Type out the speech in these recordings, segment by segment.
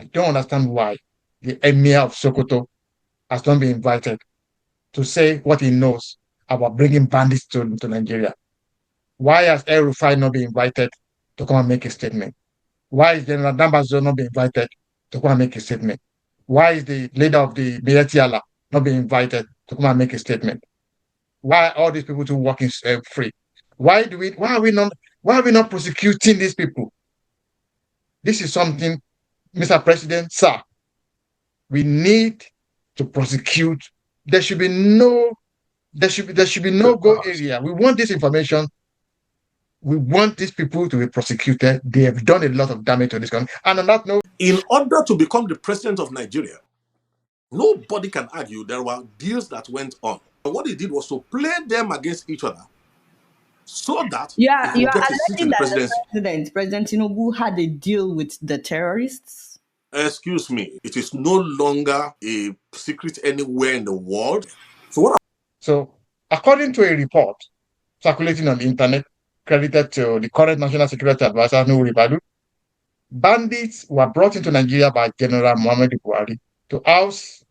I don't understand why the Emir of Sokoto has not been invited to say what he knows about bringing bandits to Nigeria. Why has El Rufai not been invited to come and make a statement? Why is General Dambazo not being invited to come and make a statement? Why is the leader of the Mietiala not being invited to come and make a statement? Why are all these people to walking free? Why are we not prosecuting these people? This is something, Mr. President, sir, we need to prosecute. There should be no go area. We want this information. We want these people to be prosecuted. They have done a lot of damage to this country. And on that note, in order to become the president of Nigeria, nobody can argue there were deals that went on. But what he did was to play them against each other so that you he are could get a seat in the alleging that presidency. President Tinubu had a deal with the terrorists? Excuse me, it is no longer a secret anywhere in the world. So according to a report circulating on the internet, credited to the current National Security Advisor, Nuhu Ribadu, bandits were brought into Nigeria by General Muhammadu Buhari to oust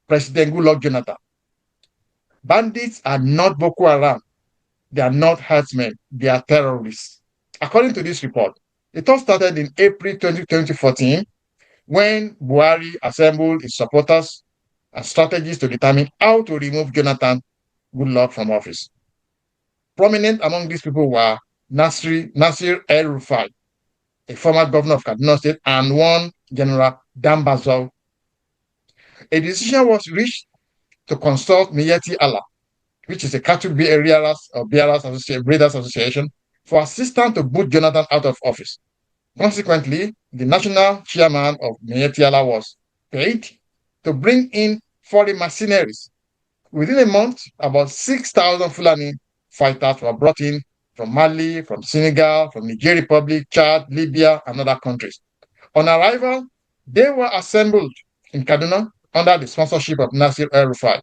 President Goodluck Jonathan. Bandits are not Boko Haram. They are not herdsmen. They are terrorists. According to this report, it all started in April 2014 when Buhari assembled his supporters and strategists to determine how to remove Jonathan Goodluck from office. Prominent among these people were Nasir El-Rufai, a former governor of Kaduna State, and one General Dambazo. A decision was reached to consult Miyetti Allah, which is a cattle breeders association, for assistance to boot Jonathan out of office. Consequently, the national chairman of Miyetti Allah was paid to bring in foreign mercenaries. Within a month, about 6,000 Fulani fighters were brought in from Mali, from Senegal, from Niger Republic, Chad, Libya, and other countries. On arrival, they were assembled in Kaduna under the sponsorship of Nasir El-Rufai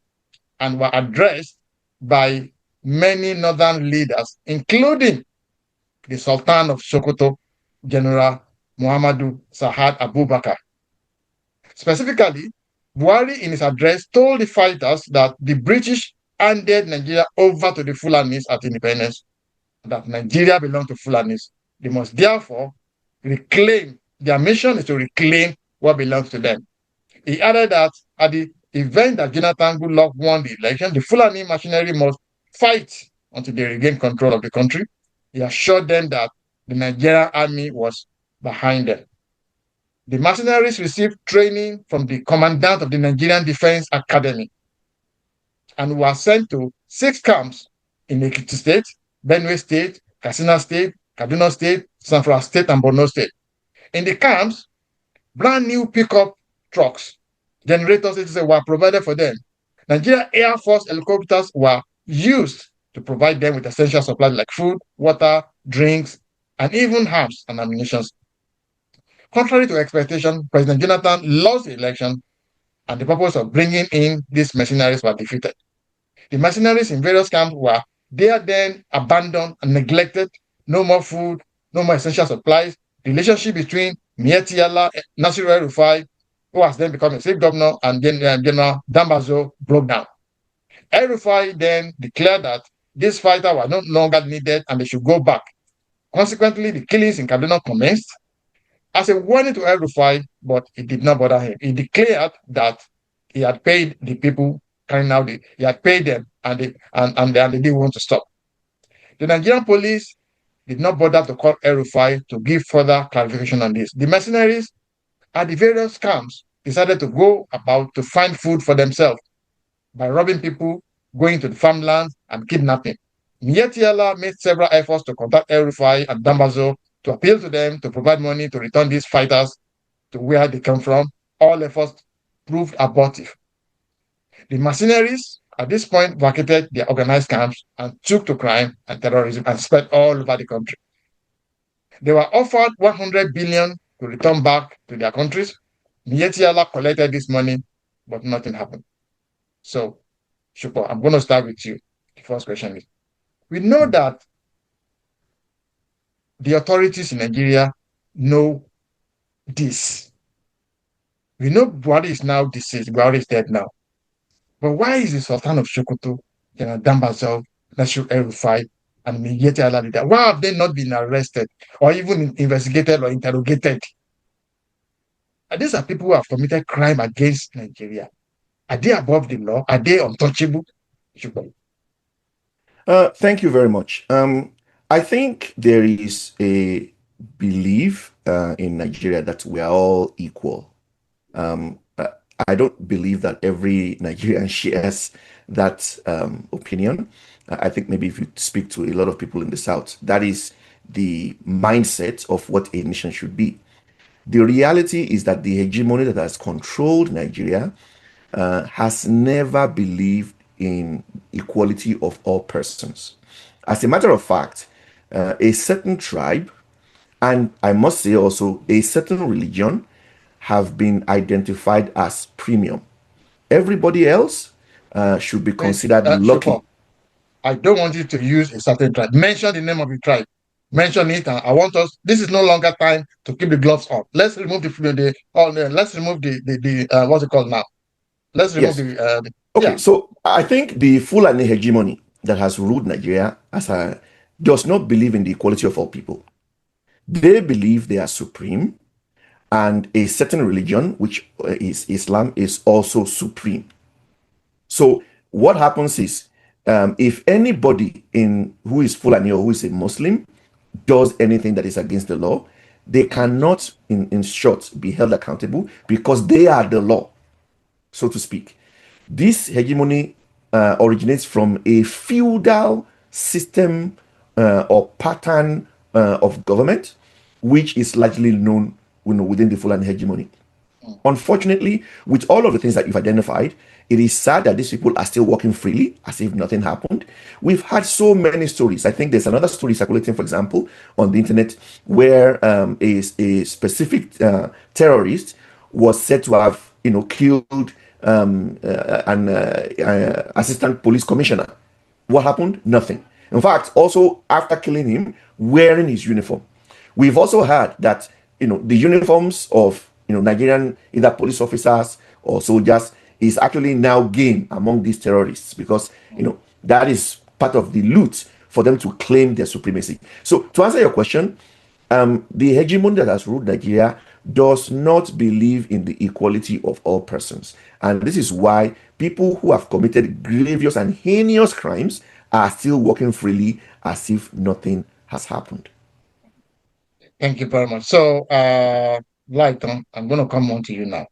and were addressed by many northern leaders, including the Sultan of Sokoto, General Muhammadu Sahad Abubakar. Specifically, Buhari in his address told the fighters that the British handed Nigeria over to the Fulanis at independence, that Nigeria belonged to Fulanis. They must therefore reclaim, their mission is to reclaim what belongs to them. He added that at the event that Jonathan Goodluck won the election, the Fulani machinery must fight until they regain control of the country. He assured them that the Nigerian army was behind them. The mercenaries received training from the commandant of the Nigerian Defense Academy and were sent to 6 camps in Ekiti State, Benue State, Katsina State, Kaduna State, Zamfara State, and Borno State. In the camps, brand new pickup trucks, generators, etc., were provided for them. Nigeria Air Force helicopters were used to provide them with essential supplies like food, water, drinks, and even arms and ammunition. Contrary to expectation, President Jonathan lost the election, and the purpose of bringing in these mercenaries was defeated. The mercenaries in various camps were there then abandoned and neglected. No more food, no more essential supplies. The relationship between Miyetti Allah, Nasir El-Rufai, who has then become a state governor, and then General Dambazo broke down. El-Rufai then declared that these fighters were no longer needed and they should go back. Consequently, the killings in Kaduna commenced as a warning to El-Rufai, but it did not bother him. He declared that he had paid the people carrying out he had paid them and they didn't want to stop. The Nigerian police did not bother to call El-Rufai to give further clarification on this. The mercenaries at the various camps decided to go about to find food for themselves by robbing people, going to the farmlands, and kidnapping. Miyetti Allah made several efforts to contact El-Rufai and Dambazo to appeal to them to provide money to return these fighters to where they come from. All efforts proved abortive. The mercenaries at this point vacated their organized camps and took to crime and terrorism and spread all over the country. They were offered 100 billion to return back to their countries. Miyetti Allah collected this money, but nothing happened. So, Shupo, I'm going to start with you. The first question is, we know that the authorities in Nigeria know this? We know Buhari is now deceased, Buhari is dead now. But why is the Sultan of Sokoto, Dambazau, Nasir El-Rufai, and Miyete Alalida, why have they not been arrested or even investigated or interrogated? And these are people who have committed crime against Nigeria. Are they above the law? Are they untouchable? Thank you very much. I think there is a belief in Nigeria that we are all equal. I don't believe that every Nigerian shares that opinion. I think maybe if you speak to a lot of people in the South, that is the mindset of what a nation should be. The reality is that the hegemony that has controlled Nigeria has never believed in equality of all persons. As a matter of fact, a certain tribe, and I must say also a certain religion, have been identified as premium. Everybody else should be considered lucky. I don't want you to use a certain tribe. Mention the name of the tribe. Mention it, and I want us. This is no longer time to keep the gloves on. Let's remove let's remove the what's it called now? Let's remove the. Okay, so I think the Fulani hegemony that has ruled Nigeria does not believe in the equality of all people. They believe they are supreme, and a certain religion, which is Islam, is also supreme. So what happens is, if anybody who is Fulani or who is a Muslim does anything that is against the law, they cannot, in short, be held accountable because they are the law, so to speak. This hegemony originates from a feudal system or pattern of government, which is largely known within the Fulani hegemony. Unfortunately, with all of the things that you've identified, it is sad that these people are still walking freely as if nothing happened. We've had so many stories. I think there's another story circulating, for example, on the internet where a specific terrorist was said to have, killed an assistant police commissioner. What happened? Nothing. In fact, also after killing him, wearing his uniform. We've also heard that, the uniforms of, Nigerian either police officers or soldiers is actually now gain among these terrorists because, that is part of the loot for them to claim their supremacy. So to answer your question, the hegemony that has ruled Nigeria does not believe in the equality of all persons. And this is why people who have committed grievous and heinous crimes are still walking freely as if nothing has happened. Thank you very much. So, Lighton, I'm going to come on to you now.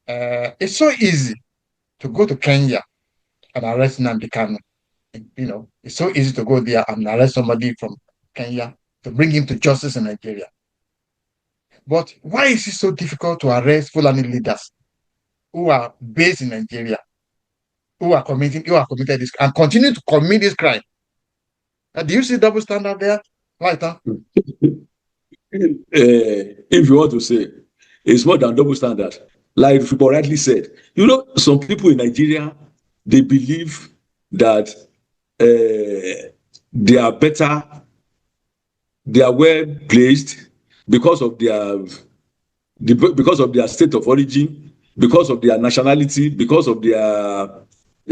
It's so easy to go to Kenya and arrest nnamdi Kanu. It's so easy to go there and arrest somebody from Kenya to bring him to justice in Nigeria. But why is it so difficult to arrest Fulani leaders who are based in Nigeria, who have committed this and continue to commit this crime? Do you see double standard there, Lighton? If you want to say, it's more than double standard. Like Fubo rightly said, some people in Nigeria, they believe that they are better, they are well placed because of their state of origin, because of their nationality, because of their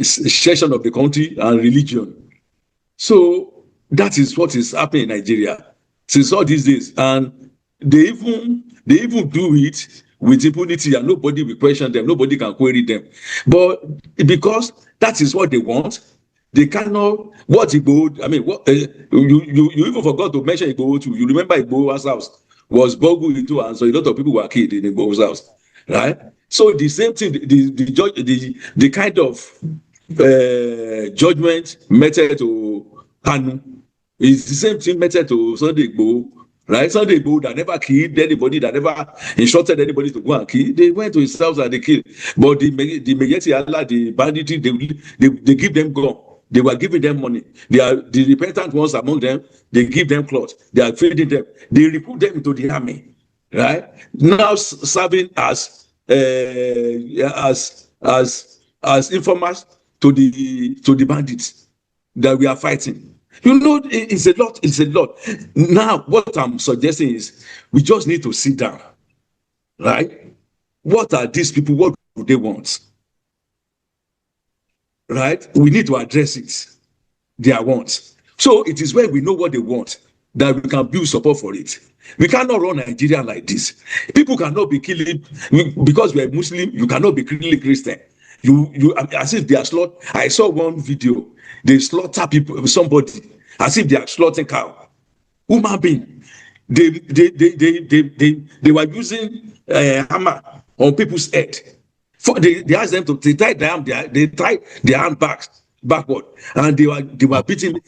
section of the country and religion. So that is what is happening in Nigeria since all these days, and they even do it with impunity, and nobody will question them, nobody can query them. But because that is what they want, they cannot. What Igbo? I mean, you even forgot to mention Igbo too. You remember Igbo's house was boggled into, and so a lot of people were killed in Igbo's house, right? So the same thing, the kind of judgment method to Kanu is the same thing method to Sunday Igbo, right? Sunday Igbo that never killed anybody, that never instructed anybody to go and kill. They went to his house and they killed. But the Megeti Allah, the banditry, they give them gun. They were giving them money. They are the repentant ones among them. They give them clothes. They are feeding them. They recruit them into the army, right? Now serving as informers to the bandits that we are fighting. It's a lot. Now, what I'm suggesting is we just need to sit down right? What are these people? What do they want? Right? We need to address it, their wants. So it is when we know what they want that we can build support for it. We cannot run Nigeria like this. People cannot be killing because we are Muslim. You cannot be killing Christian. As if they are slaughter. I saw one video. They slaughter people, somebody, as if they are slaughtering cow. Human being. They were using hammer on people's head. They asked them to tie their hand backward, and they were beating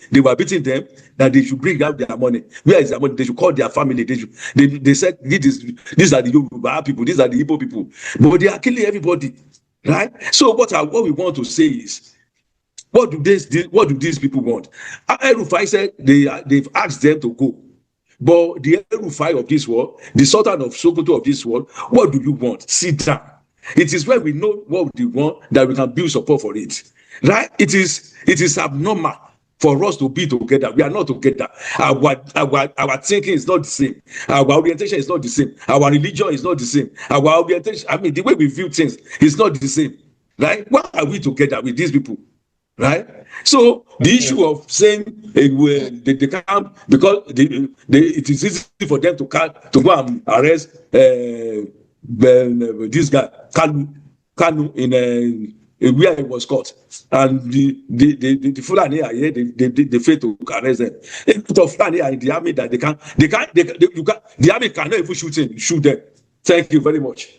them that they should bring out their money. Where is their money? They should call their family. They said these are the Yoruba people, these are the Igbo people, but they are killing everybody, right? So what we want to say is, what do these people want? El-Rufai said they've asked them to go. But the El-Rufai of this world, the Sultan of Sokoto of this world, what do you want? Sit down. It is when we know what we want that we can build support for it. Right? It is abnormal for us to be together. We are not together. Our thinking is not the same. Our orientation is not the same. Our religion is not the same. Our orientation, the way we view things is not the same. Right? Why are we together with these people? Right? So the issue of saying they can't, because it is easy for them to go and arrest this guy Kanu in where he was caught, and the Fulani are here. They fail to arrest them. A lot of Fulani are in the army that the army cannot even shoot them. Thank you very much.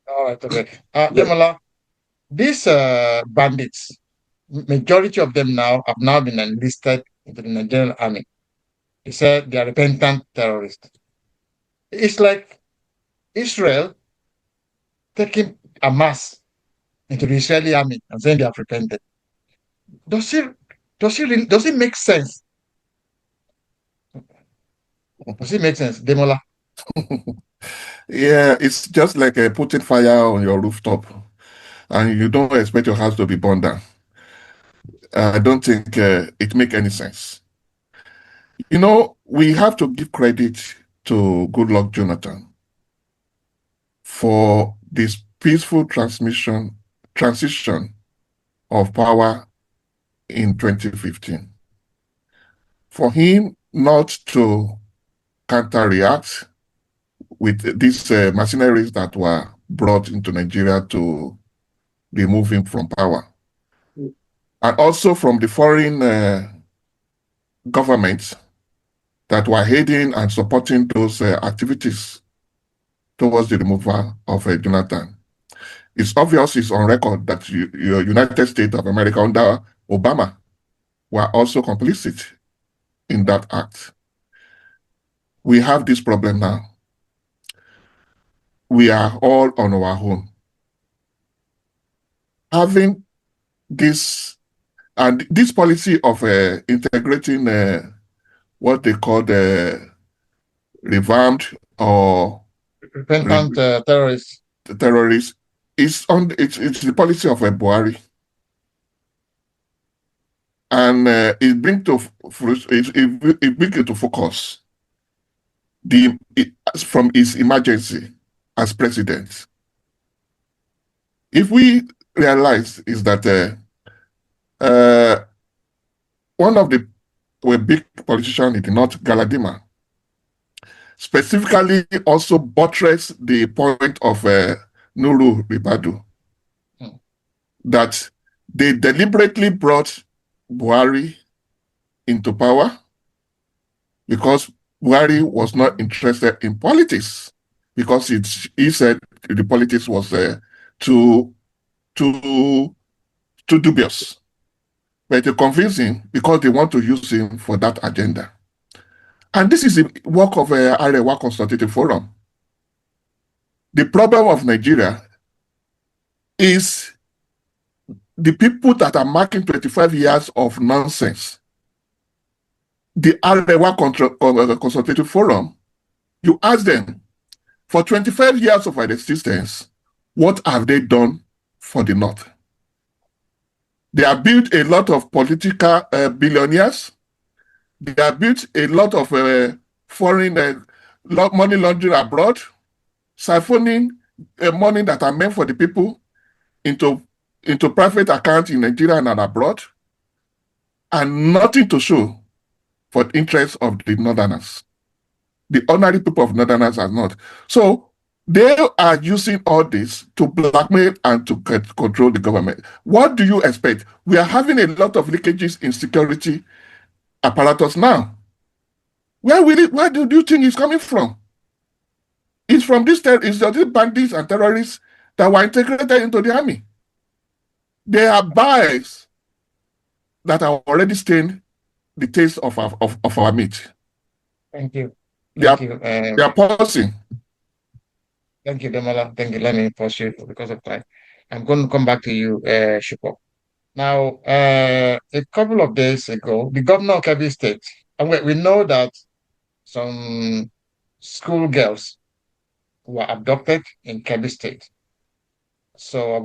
All right, okay. Demola, these bandits, majority of them now have now been enlisted into the Nigerian army. They said they are repentant terrorists. It's like Israel taking Hamas into the Israeli army and saying they have repented. Does it make sense? Does it make sense, Demola? Yeah, it's just like putting fire on your rooftop, and you don't expect your house to be burned down. I don't think it makes any sense. You know, we have to give credit to Goodluck Jonathan for this peaceful transition of power in 2015. For him not to counter-react with these mercenaries that were brought into Nigeria to remove him from power, and also from the foreign governments that were aiding and supporting those activities towards the removal of Jonathan. It's obvious, it's on record that your United States of America under Obama were also complicit in that act. We have this problem now. We are all on our own. Having this policy of integrating what they call the revamped or repentant terrorists. It's the policy of Buhari, and it brings into focus from his emergency as president. If we realize is that one of the big politicians in the North, Galadima, specifically also buttressed the point of Nuru Ribadu, that they deliberately brought Buhari into power because Buhari was not interested in politics, because he said the politics was too dubious. But they convinced him because they want to use him for that agenda. And this is the work of Arewa Consultative Forum. The problem of Nigeria is the people that are marking 25 years of nonsense. The Arewa Consultative Forum, you ask them, for 25 years of their existence, what have they done for the North? They have built a lot of political billionaires. They have built a lot of foreign money laundering abroad, siphoning money that are meant for the people into private accounts in Nigeria and abroad, and nothing to show for the interests of the Northerners. The ordinary people of Northerners are not. So they are using all this to blackmail and to control the government. What do you expect? We are having a lot of leakages in security apparatus now. Where do you think it's coming from? It's from these bandits and terrorists that were integrated into the army. They are biased that are already stained the taste of our meat. Thank you. They are pausing. Thank you, Demola. Thank you. Let me pause you because of time. I'm going to come back to you, Shupo. Now, a couple of days ago, the governor of Kebbi State, and we know that some schoolgirls were abducted in Kebbi State. So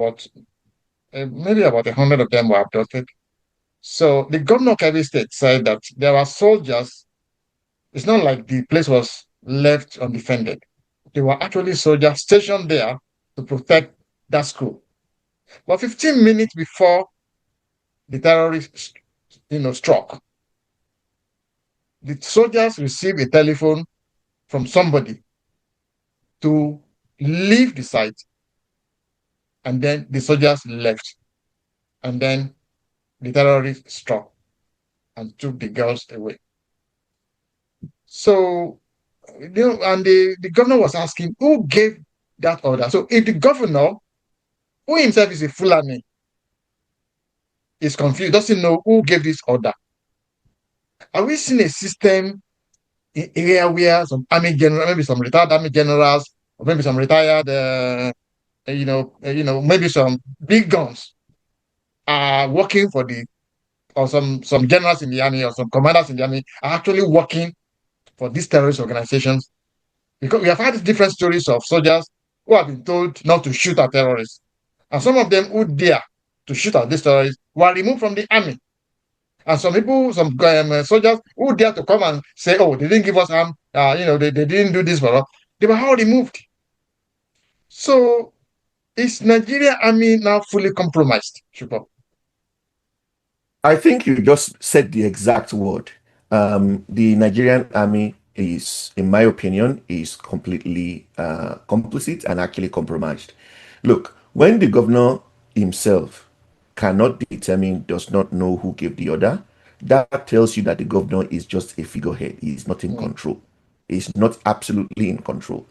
maybe about 100 of them were abducted. So the governor of Kebbi State said that there were soldiers. It's not like the place was left undefended. There were actually soldiers stationed there to protect that school. But 15 minutes before the terrorists, struck, the soldiers received a telephone from somebody to leave the site, and then the soldiers left, and then the terrorists struck and took the girls away. So, and the governor was asking who gave that order. So if the governor, who himself is a Fulani, is confused, doesn't know who gave this order, are we seeing a system in area where some army general, maybe some retired army generals, or maybe some retired, maybe some big guns are working for or some generals in the army or some commanders in the army are actually working for these terrorist organizations? Because we have had different stories of soldiers who have been told not to shoot at terrorists. And some of them who dare to shoot at these terrorists were removed from the army. And some soldiers who dare to come and say, oh, they didn't give us arm, they didn't do this for us. They were all removed. So is Nigeria army now fully compromised, Shupo? I think you just said the exact word. The Nigerian army is, in my opinion, is completely complicit and actually compromised. Look, when the governor himself cannot determine, does not know who gave the order, that tells you that the governor is just a figurehead. He is not in control. He's not absolutely in control.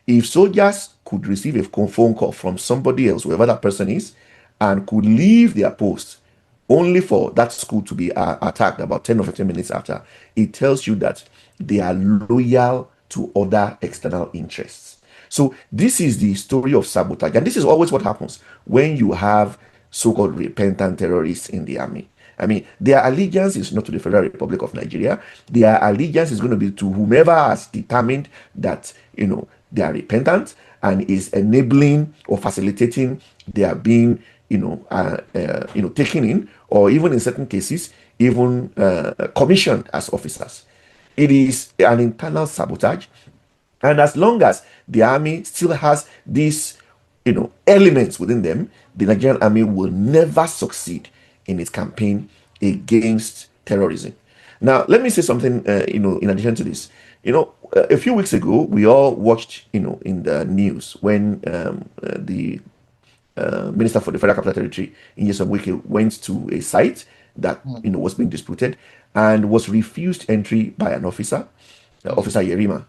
If soldiers could receive a phone call from somebody else, whoever that person is, and could leave their post only for that school to be attacked about 10 or 15 minutes after, it tells you that they are loyal to other external interests. So this is the story of sabotage. And this is always what happens when you have so-called repentant terrorists in the army. I mean, their allegiance is not to the Federal Republic of Nigeria. Their allegiance is going to be to whomever has determined that, they are repentant and is enabling or facilitating their being, taken in, or even in certain cases, even commissioned as officers. It is an internal sabotage. And as long as the army still has these, elements within them, the Nigerian army will never succeed in its campaign against terrorism. Now, let me say something, in addition to this. A few weeks ago, we all watched, in the news when the Minister for the Federal Capital Territory, Nyesom Wike, went to a site that, was being disputed and was refused entry by an officer, Officer Yerima,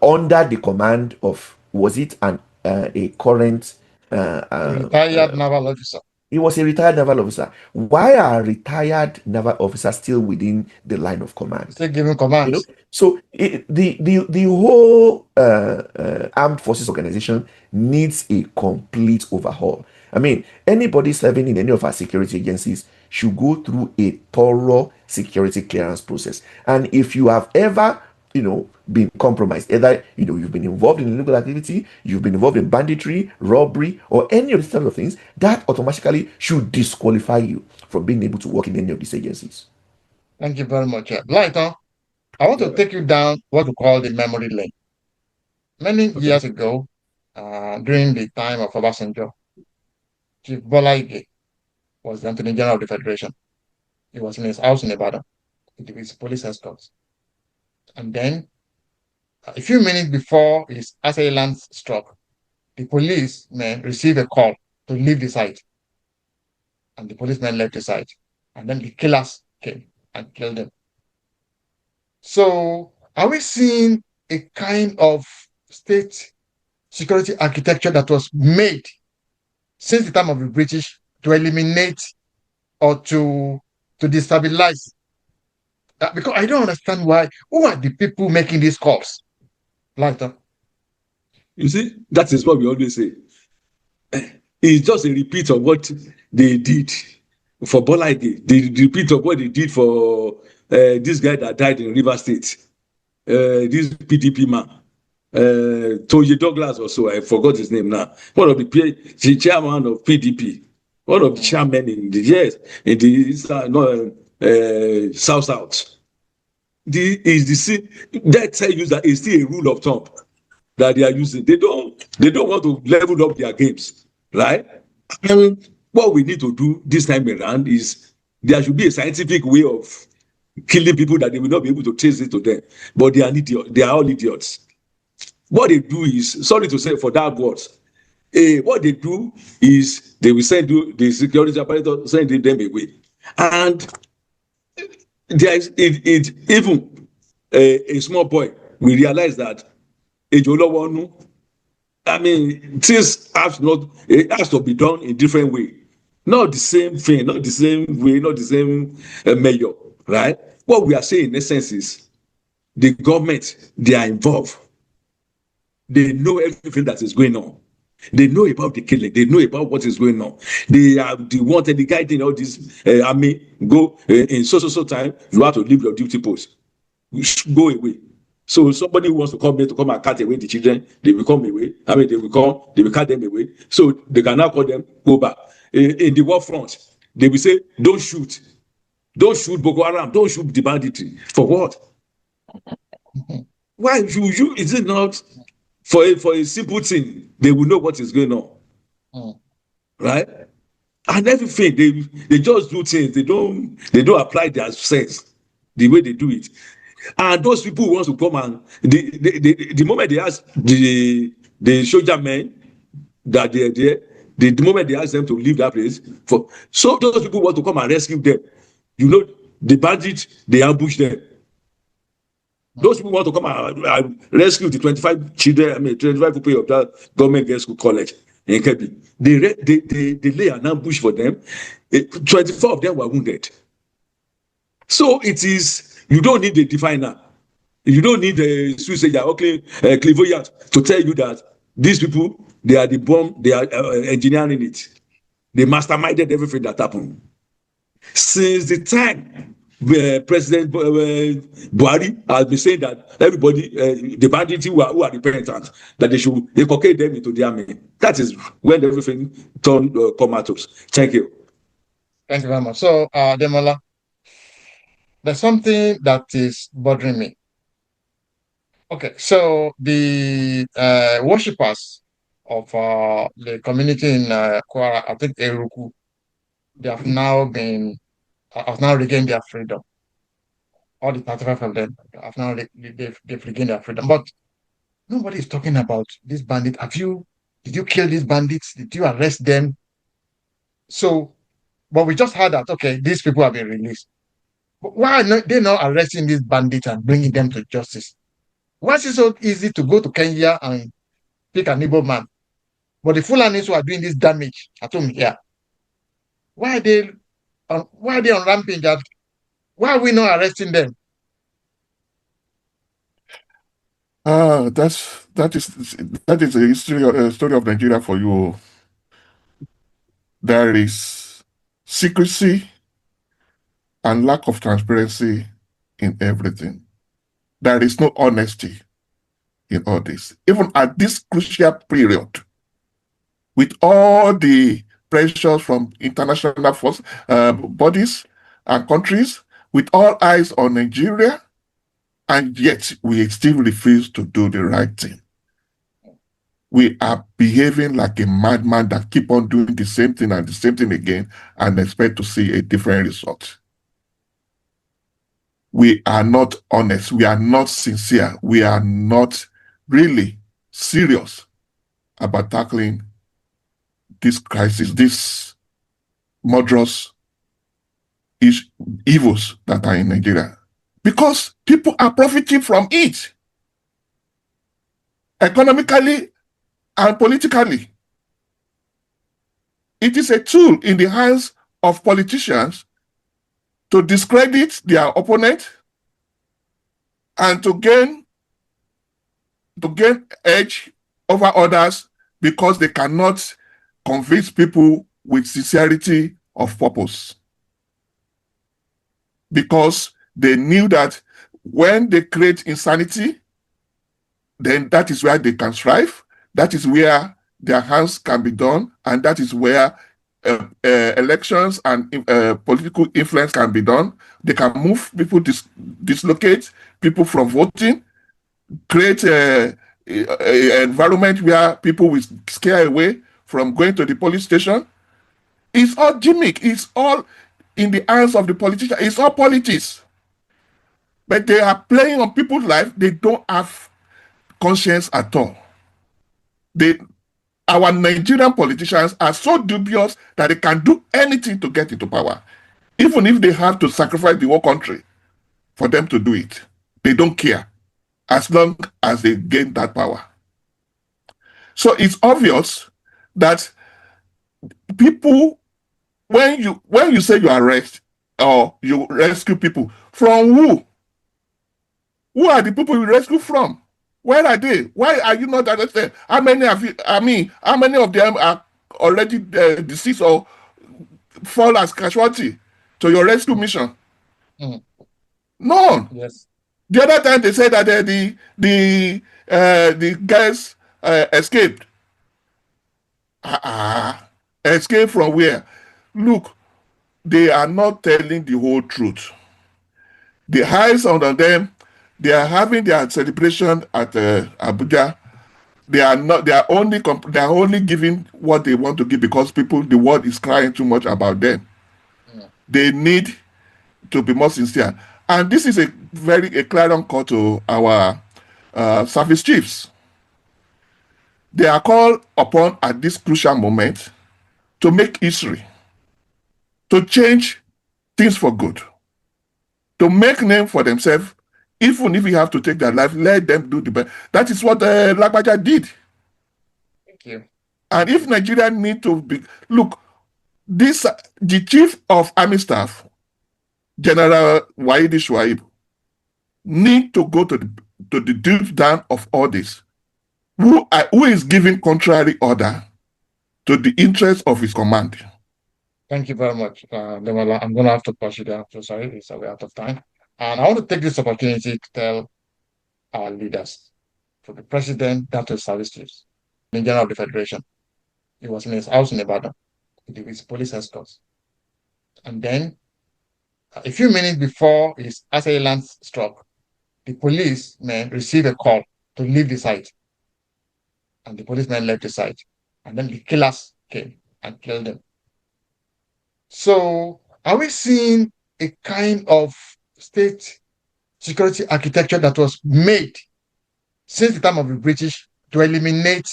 under the command of, was it a current retired naval officer? He was a retired naval officer. Why are retired naval officers still within the line of command? Still giving commands. So the whole armed forces organization needs a complete overhaul. I mean, anybody serving in any of our security agencies should go through a thorough security clearance process. And if you have ever been compromised, either you've been involved in illegal activity, you've been involved in banditry, robbery, or any of these types of things, that automatically should disqualify you from being able to work in any of these agencies. Thank you very much. Lighton, I want to take you down what we call the memory lane. Many years ago, during the time of Obasanjo. Chief Bola Ige was the Attorney General of the Federation. He was in his house in Ibadan with his police escorts. And then, a few minutes before his assailant struck, the policemen received a call to leave the site. And the policemen left the site. And then the killers came and killed them. So, are we seeing a kind of state security architecture that was made since the time of the British to eliminate or to destabilize? Because I don't understand why. Who are the people making these calls? Lighter. You see, that is what we always say. It's just a repeat of what they did for Bola Ige, the repeat of what they did for this guy that died in River State, this PDP man, Toye Douglas or so, I forgot his name now. One of the chairman of PDP, one of the chairmen in the South. That tell you that it's still a rule of thumb that they are using. They don't want to level up their games, right? I mean, what we need to do this time around is there should be a scientific way of killing people that they will not be able to trace it to them. But they are idiots. They are all idiots. What they do is, sorry to say for that word, what they do is they will send you the security apparatus, send them away, and there is even a small boy will realize that I mean, things it has to be done in different way, not the same thing, not the same way, not the same measure, right? What we are saying in essence is the government, they are involved. They know everything that is going on. They know about the killing. They know about what is going on. They are the one that the guiding all this army go in so time. You have to leave your duty post. Go away. So somebody who wants to come here to come and cut away the children, they will come away. I mean, they will cut them away. So they can now call them go back. In the war front, they will say, don't shoot. Don't shoot Boko Haram. Don't shoot the banditry. For what? Why you is it not for a simple thing? They will know what is going on, right? And everything they just do things. They don't apply their sense the way they do it. And those people who want to come and the moment they ask the soldier men that they're there, the moment they ask them to leave that place, so those people want to come and rescue them. You know, the bandits, they ambush them. Those people want to come and rescue the 25 children, 25 people of that government girls' school college in Kebbi. They lay an ambush for them. 24 of them were wounded. So it is, you don't need a diviner. You don't need a suicide or clairvoyant to tell you that these people, they are the bomb, they are engineering it. They masterminded everything that happened. Since the time President Buhari has been saying that everybody, the bandits who are repentant, that they should inculcate them into the army. That is when everything turned comatose. Thank you. Thank you very much. So, Demola, there's something that is bothering me. Okay, so the worshippers of the community in Kwara, I think Eruku, they have now regained their freedom. All the 35 of them have now they've regained their freedom. But nobody is talking about this bandit. Did you kill these bandits? Did you arrest them? So, but we just heard that, okay, these people have been released. But why are they not arresting these bandits and bringing them to justice? Why is it so easy to go to Kenya and pick an Igbo man? But the Fulanis who are doing this damage at home here, why are they on rampage? Why are we not arresting them? That is a story of Nigeria for you. There is secrecy and lack of transparency in everything. There is no honesty in all this. Even at this crucial period, with all the pressures from international bodies and countries, with all eyes on Nigeria, and yet we still refuse to do the right thing. we are behaving like a madman that keep on doing the same thing and the same thing again and expect to see a different result. We are not honest. We are not sincere. We are not really serious about tackling this crisis, these murderous evils that are in Nigeria. Because people are profiting from it, economically and politically. It is a tool in the hands of politicians to discredit their opponent and to gain edge over others because they cannot convince people with sincerity of purpose. Because they knew that when they create insanity, then that is where they can strive. That is where their hands can be done, and that is where elections and political influence can be done. They can move people, dislocate people from voting, create an environment where people will scare away from going to the police station. It's all gimmick. It's all in the hands of the politician. It's all politics. But they are playing on people's life. They don't have conscience at all. Our Nigerian politicians are so dubious that they can do anything to get into power, even if they have to sacrifice the whole country for them to do it. They don't care as long as they gain that power. So it's obvious that people, when you say you arrest or you rescue people, from who? Who are the people you rescue from? Where are they? Why are you not arrested? How many of them are already deceased or fall as casualty to your rescue mission? Mm. None. Yes. The other time they said that the guys escaped. Escaped from where? Look, they are not telling the whole truth. The eyes on them. They are having their celebration at Abuja. They are only giving what they want to give because the world is crying too much about them. Yeah. They need to be more sincere. And this is a clarion call to our service chiefs. They are called upon at this crucial moment to make history, to change things for good, to make name for themselves. Even if you have to take their life, let them do the best. That is what Lagbaja did. Thank you. And if Nigeria need to be, look, the chief of army staff, General Waidi Shuaib, need to go to the deep down of all this. Who is giving contrary order to the interest of his command? Thank you very much, Demola. I'm going to have to push you down. So sorry, we're out of time. And I want to take this opportunity to tell our leaders, from the president down to the service chiefs, the general of the federation. He was in his house in Ibadan with his police escorts. And then, a few minutes before his assailant struck, the policemen received a call to leave the site. And the policemen left the site. And then the killers came and killed them. So, are we seeing a kind of state security architecture that was made since the time of the British to eliminate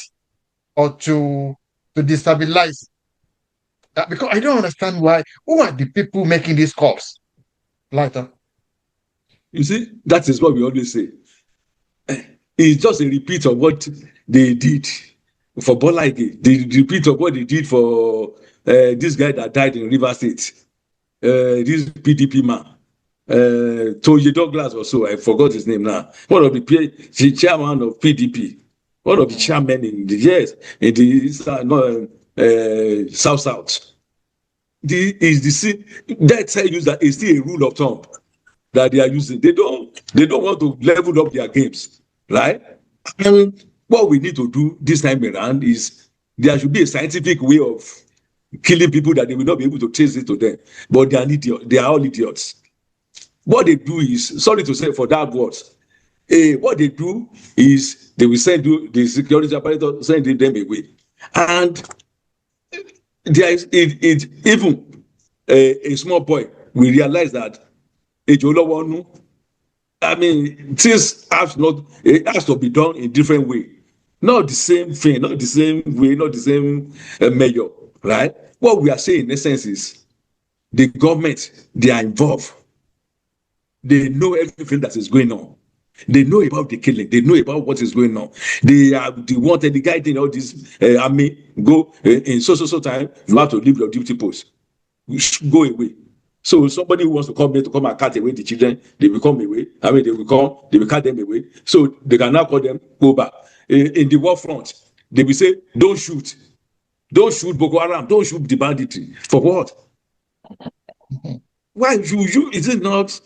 or to destabilize? Because I don't understand why. Who are the people making these calls? Lighter. You see, that is what we always say. It's just a repeat of what they did for Bola Ige. The repeat of what they did for this guy that died in River State. This PDP man. Toye Douglas or so, I forgot his name now. One of the chairman of PDP. One of the chairmen in the South. That tells you that it's still a rule of thumb that they are using. They don't want to level up their games, right? And what we need to do this time around is there should be a scientific way of killing people that they will not be able to trace it to them. But they are all idiots. What they do is, sorry to say for that word, what they do is they will send you the security apparatus, send them away. And there is even a small boy will realize that I mean, things it has to be done in different way, not the same thing, not the same way, not the same measure, right? What we are saying in essence is the government, they are involved. They know everything that is going on. They know about the killing. They know about what is going on. They wanted the guy in all this army go in so time. You have to leave your duty post. You should go away. So somebody who wants to come here to come and cut away the children, they will come away. I mean, they will cut them away. So they can now call them go back. In the war front, they will say, don't shoot. Don't shoot Boko Haram. Don't shoot the banditry. For what? Why you is it not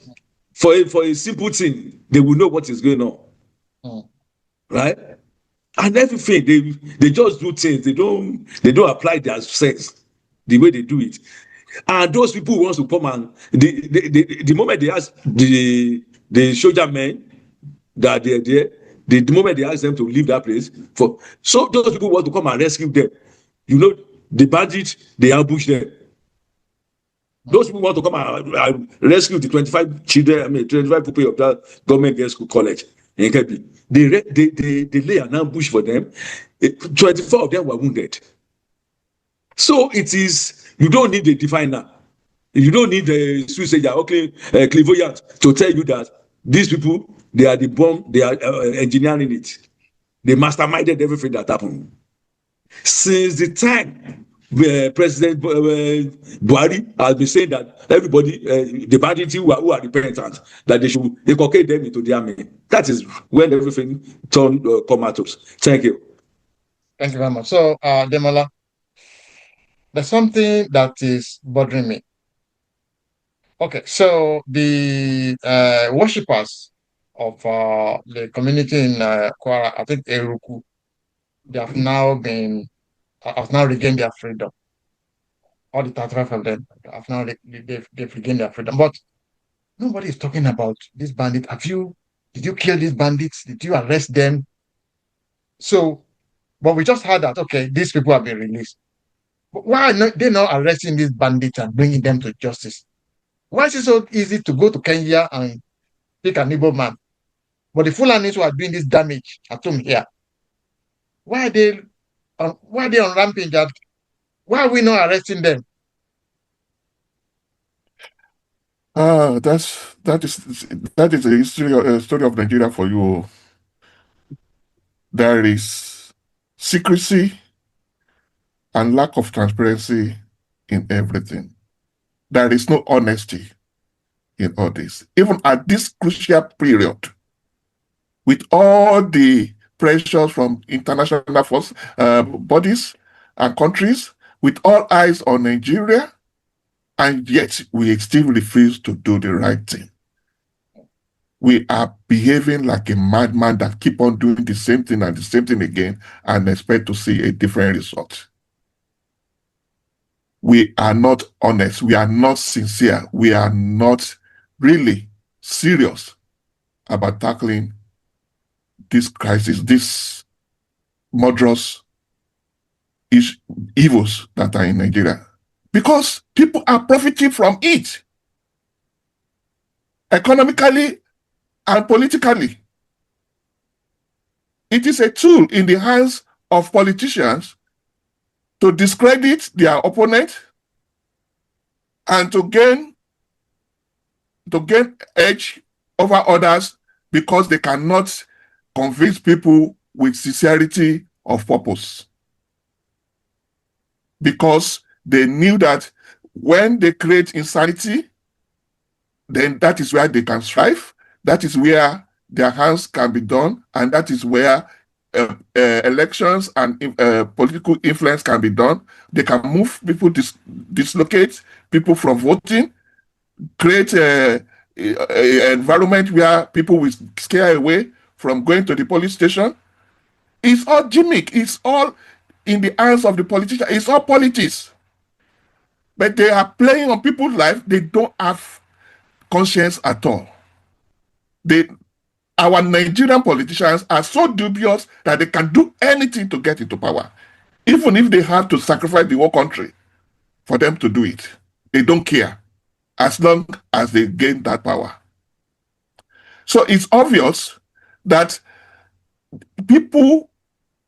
for a simple thing? They will know what is going on, right? And everything they just do things. They don't apply their sense the way they do it. And those people who want to come and the moment they ask the soldier men that they're there, the moment they ask them to leave that place, so those people want to come and rescue them. You know, the bandits, they ambush them. Those people want to come and rescue the 25 children, 25 people of that government girls' school college in Kebbi. They lay an ambush for them. 24 of them were wounded. So it is, you don't need a diviner. You don't need a suicide, clairvoyant to tell you that these people, they are the bomb, they are engineering it. They masterminded everything that happened. Since the time President Buhari has been saying that everybody, the bandits who are repentant, that they should inculcate them into the army. That is when everything turned comatose. Thank you. Thank you very much. So, Demola, there's something that is bothering me. Okay, so the worshippers of the community in Kwara, I think Eruku, they have now regained their freedom. All the 35 of them have now they've regained their freedom. But nobody is talking about this bandit. Did you kill these bandits? Did you arrest them? So, but we just heard that, okay, these people have been released. But why are they not arresting these bandits and bringing them to justice? Why is it so easy to go to Kenya and pick an Igbo man? But the Fulanis who are doing this damage at home here, why are they on rampage? Why are we not arresting them? That is a story of Nigeria for you. There is secrecy and lack of transparency in everything. There is no honesty in all this. Even at this crucial period, with all the pressures from international bodies and countries, with all eyes on Nigeria, and yet we still refuse to do the right thing. We are behaving like a madman that keep on doing the same thing and the same thing again and expect to see a different result. We are not honest. We are not sincere. We are not really serious about tackling this crisis, these murderous evils that are in Nigeria. Because people are profiting from it, economically and politically. It is a tool in the hands of politicians to discredit their opponent and to gain edge over others because they cannot convince people with sincerity of purpose. Because they knew that when they create insanity, then that is where they can strive. That is where their hands can be done, and that is where elections and political influence can be done. They can move people, dislocate people from voting, create an environment where people will scare away from going to the police station. It's all gimmick. It's all in the hands of the politician. It's all politics. But they are playing on people's life. They don't have conscience at all. our Nigerian politicians are so dubious that they can do anything to get into power, even if they have to sacrifice the whole country for them to do it. They don't care as long as they gain that power. So it's obvious that people,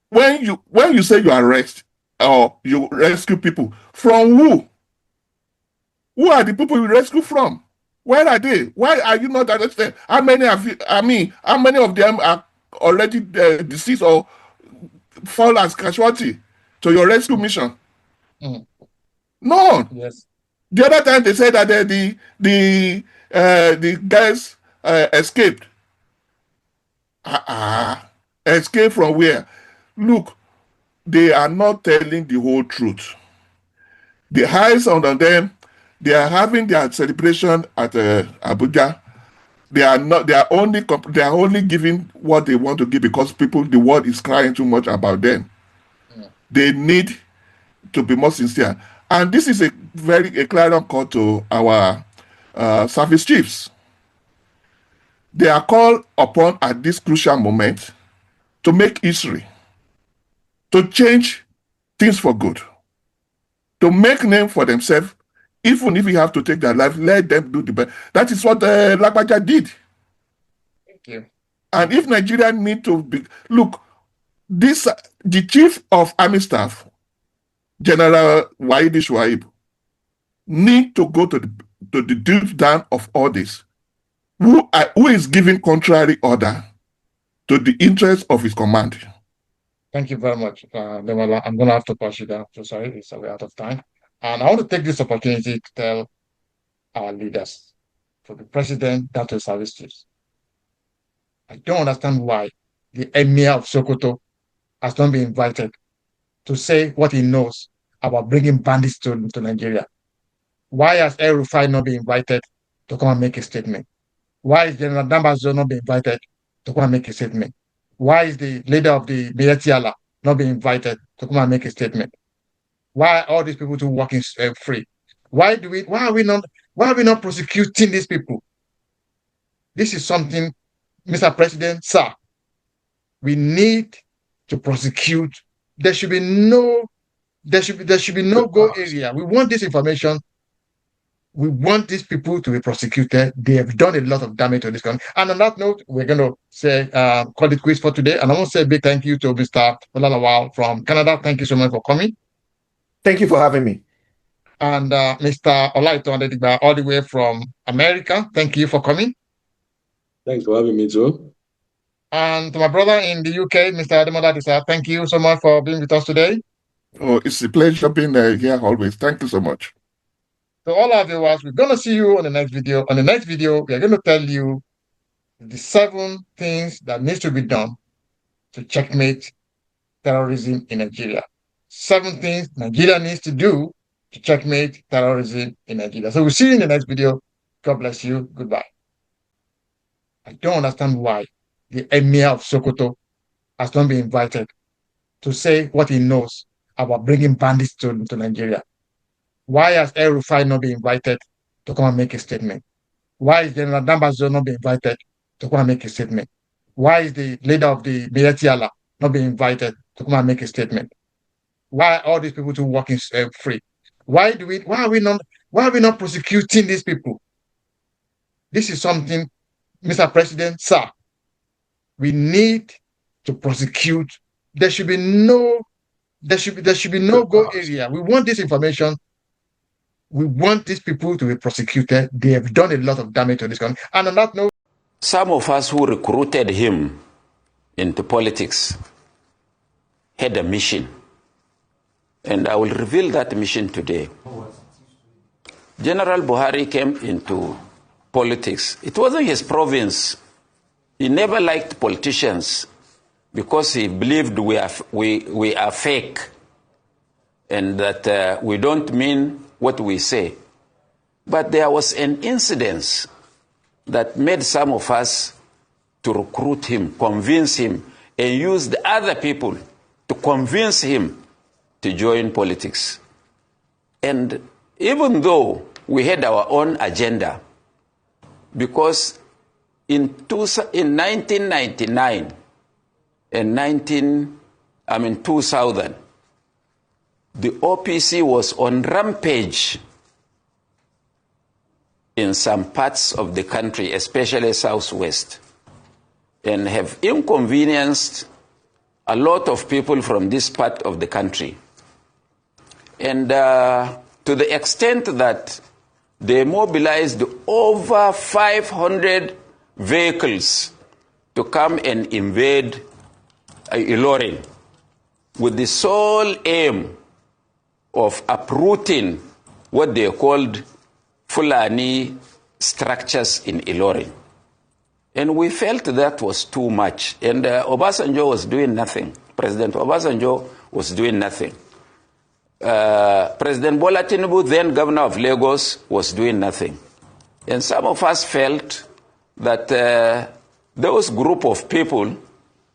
when you say you arrest or you rescue people, from who? Who are the people you rescue from? Where are they? Why are you not arrested? How many of you, how many of them are already deceased or fall as casualty to your rescue mission? Mm. No. Yes. The other time they said that the guys escaped. Escape from where? Look, they are not telling the whole truth. The eyes on them, they are having their celebration at Abuja. They are not. They are only giving what they want to give because the world is crying too much about them. Mm. They need to be more sincere, and this is a clarion call to our service chiefs. They are called upon at this crucial moment to make history, to change things for good, to make name for themselves. Even if you have to take their life, let them do the best. That is what Lagbaja did. Thank you. And if Nigeria need to be, look, the chief of army staff, General Waidi Shuaib, need to go to the deep down of all this. Who is giving contrary order to the interest of his command? Thank you very much, Demola. I'm going to have to push you down. So sorry, we're out of time. And I want to take this opportunity to tell our leaders, from the president down to the service chiefs, I don't understand why the Emir of Sokoto has not been invited to say what he knows about bringing bandits to Nigeria. Why has El Rufai not been invited to come and make a statement? Why is General Dambazo not been invited to come and make a statement? Why is the leader of the Mietiala not being invited to come and make a statement? Why are all these people to walking free? Why are we not prosecuting these people? This is something, Mr. President, sir, we need to prosecute. There should be no go area. We want this information. We want these people to be prosecuted. They have done a lot of damage to this country. And on that note, we're going to say call it quits for today. And I want to say a big thank you to Mr. Olalawal from Canada. Thank you so much for coming. Thank you for having me. And Mr. Olaito Adedigba, all the way from America. Thank you for coming. Thanks for having me too. And to my brother in the UK, Mr. Ademola Disa, thank you so much for being with us today. Oh, it's a pleasure being here always. Thank you so much. So all our viewers, we're going to see you on the next video. On the next video, we are going to tell you the 7 things that needs to be done to checkmate terrorism in Nigeria. 7 things Nigeria needs to do to checkmate terrorism in Nigeria. So we'll see you in the next video. God bless you. Goodbye. I don't understand why the Emir of Sokoto has not been invited to say what he knows about bringing bandits to Nigeria. Why has El Rufai not been invited to come and make a statement? Why is General Dambazo not been invited to come and make a statement? Why is the leader of the Mietiala not being invited to come and make a statement? Why are all these people to walking free? Why are we not prosecuting these people? This is something, Mr. President, sir, we need to prosecute. There should be no go area. We want this information. We want these people to be prosecuted. They have done a lot of damage to this country. And on that note, some of us who recruited him into politics had a mission. And I will reveal that mission today. General Buhari came into politics. It wasn't his province. He never liked politicians because he believed we are fake and that we don't mean what we say. But there was an incident that made some of us to recruit him, convince him, and use the other people to convince him to join politics. And even though we had our own agenda, because in 1999 and 2000, the OPC was on rampage in some parts of the country, especially Southwest, and have inconvenienced a lot of people from this part of the country. And to the extent that they mobilized over 500 vehicles to come and invade Ilorin with the sole aim of uprooting what they called Fulani structures in Ilorin. And we felt that was too much. And Obasanjo was doing nothing. President Obasanjo was doing nothing. President Bola Tinubu, then governor of Lagos, was doing nothing. And some of us felt that those group of people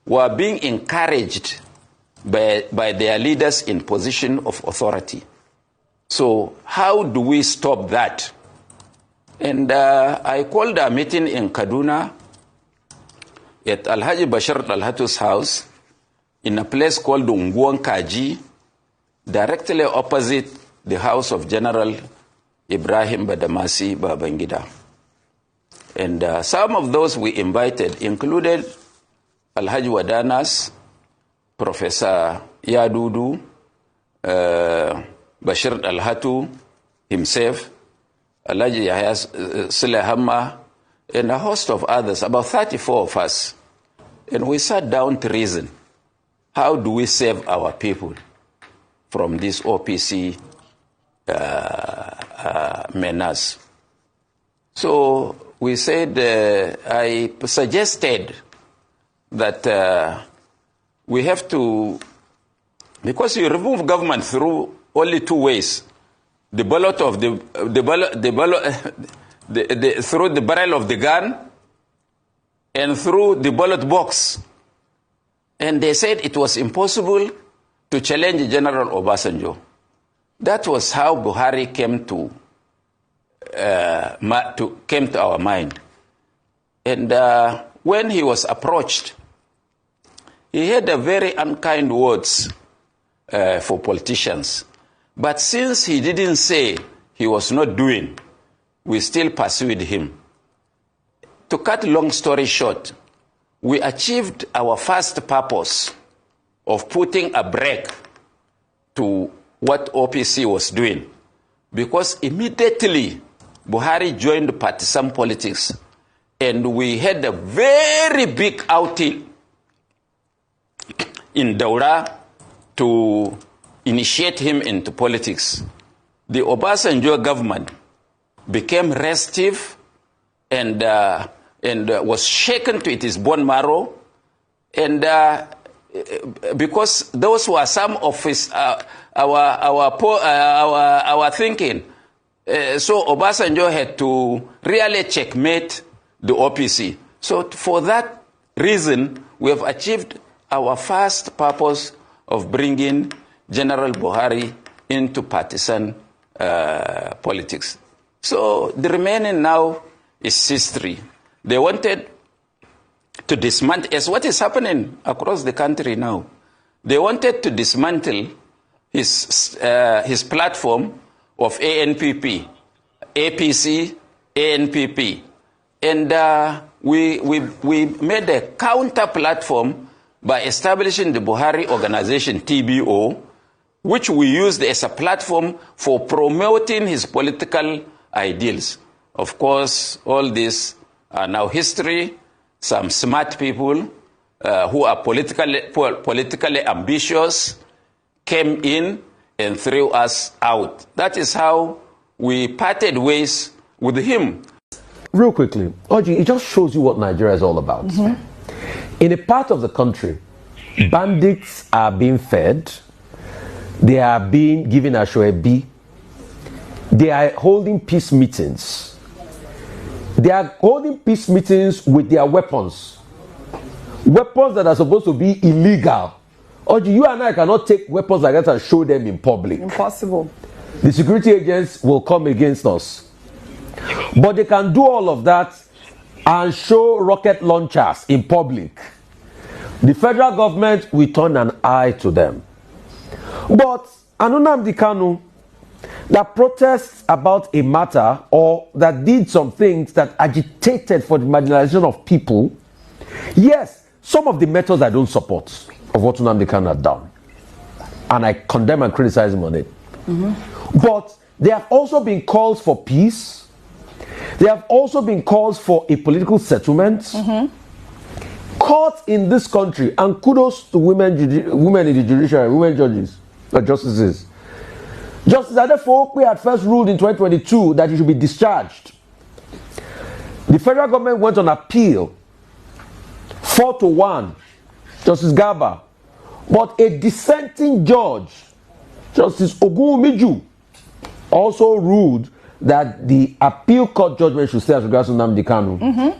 were being encouraged by their leaders in position of authority. So how do we stop that? And I called a meeting in Kaduna at Alhaji Bashir Dalhatu's house in a place called Unguan Kaji, directly opposite the house of General Ibrahim Badamasi Babangida. And some of those we invited included Alhaji Wadanas, Professor Yadudu, Bashir Dalhatu himself, Alhaji Yahya Sulehama, and a host of others, about 34 of us. And we sat down to reason. How do we save our people from this OPC menace? So we said, I suggested that we have to, because you remove government through only two ways: the ballot of through the barrel of the gun and through the ballot box. And they said it was impossible to challenge General Obasanjo. That was how Buhari came to our mind. And when he was approached, he had a very unkind words for politicians. But since he didn't say he was not doing, we still pursued him. To cut long story short, we achieved our first purpose of putting a brake to what OPC was doing, because immediately Buhari joined partisan politics, and we had a very big outing in Daura to initiate him into politics. The Obasanjo government became restive and was shaken to its bone marrow, and because those were some of his our thinking. So Obasanjo had to really checkmate the OPC. So for that reason, we have achieved our first purpose of bringing General Buhari into partisan politics. So the remaining now is history. They wanted to dismantle, as what is happening across the country now. They wanted to dismantle his platform of ANPP, APC, ANPP. And we made a counter platform by establishing the Buhari Organization, TBO, which we used as a platform for promoting his political ideals. Of course, all this are now history. Some smart people who are politically ambitious came in and threw us out. That is how we parted ways with him. Real quickly, Oji, it just shows you what Nigeria is all about. Mm-hmm. In a part of the country, bandits are being fed, they are being given a shoebi, they are holding peace meetings. They are holding peace meetings with their weapons. Weapons that are supposed to be illegal. Oji, you and I cannot take weapons like that and show them in public. Impossible. The security agents will come against us. But they can do all of that and show rocket launchers in public, the federal government will turn an eye to them. But nnamdi Kanu that protests about a matter or that did some things that agitated for the marginalization of people, yes, some of the methods I don't support of what nnamdi Kanu had done, and I condemn and criticize him on it. But there have also been calls for peace. There have also been calls for a political settlement. Courts in this country, and kudos to women in the judiciary, women judges, justices. Justice Adefokwe had first ruled in 2022 that he should be discharged. The federal government went on appeal, 4-1, Justice Garba. But a dissenting judge, Justice Ogunwumiju, also ruled that the appeal court judgment should stay as regards to nnamdi Kanu.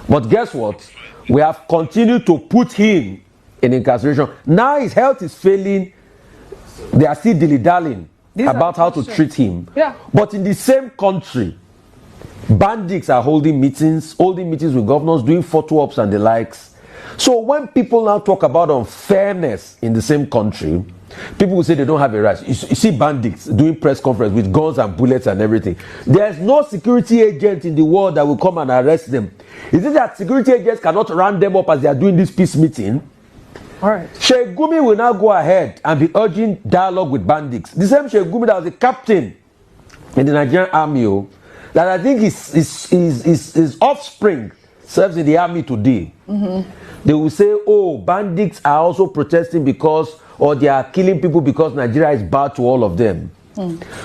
But guess what? We have continued to put him in incarceration. Now his health is failing. They are still dilly-dallying about how to treat him. Yeah. But in the same country, bandits are holding meetings with governors, doing photo ops and the likes. So when people now talk about unfairness in the same country, people will say they don't have a right. You see bandits doing press conference with guns and bullets and everything. There's no security agent in the world that will come and arrest them. Is it that security agents cannot round them up as they are doing this peace meeting? All right. Sheikh Gumi will now go ahead and be urging dialogue with bandits. The same Sheikh Gumi that was the captain in the Nigerian army, that I think his offspring serves in the army today. They will say, oh, bandits are also protesting because, or they are killing people because Nigeria is bad to all of them.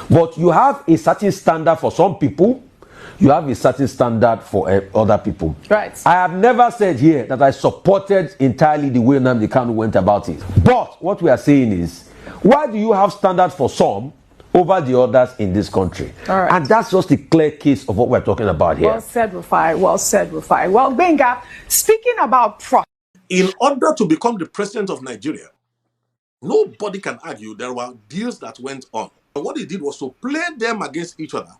But you have a certain standard for some people, you have a certain standard for other people. Right. I have never said here that I supported entirely the way nnamdi Kanu went about it. But what we are saying is, why do you have standards for some over the others in this country? All right. And that's just a clear case of what we're talking about here. Well said, Rufai. Well said, Rufai. Well, Benga, speaking about In order to become the president of Nigeria, nobody can argue there were deals that went on. But what he did was to play them against each other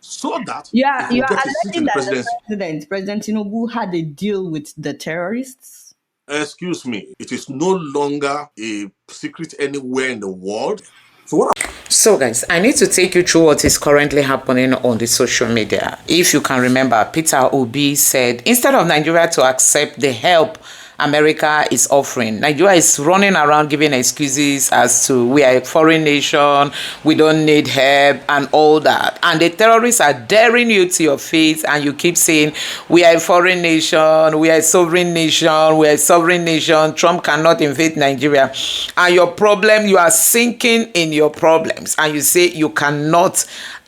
so that he You could are get a seat in alleging the that presidency. President Tinubu had a deal with the terrorists? Excuse me, it is no longer a secret anywhere in the world. So what So guys, I need to take you through what is currently happening on the social media. If you can remember, Peter Obi said, instead of Nigeria to accept the help America is offering, Nigeria is running around giving excuses as to we are a foreign nation, we don't need help and all that. And the terrorists are daring you to your face and you keep saying, we are a foreign nation, we are a sovereign nation, we are a sovereign nation, Trump cannot invade Nigeria. And your problem, you are sinking in your problems and you say you cannot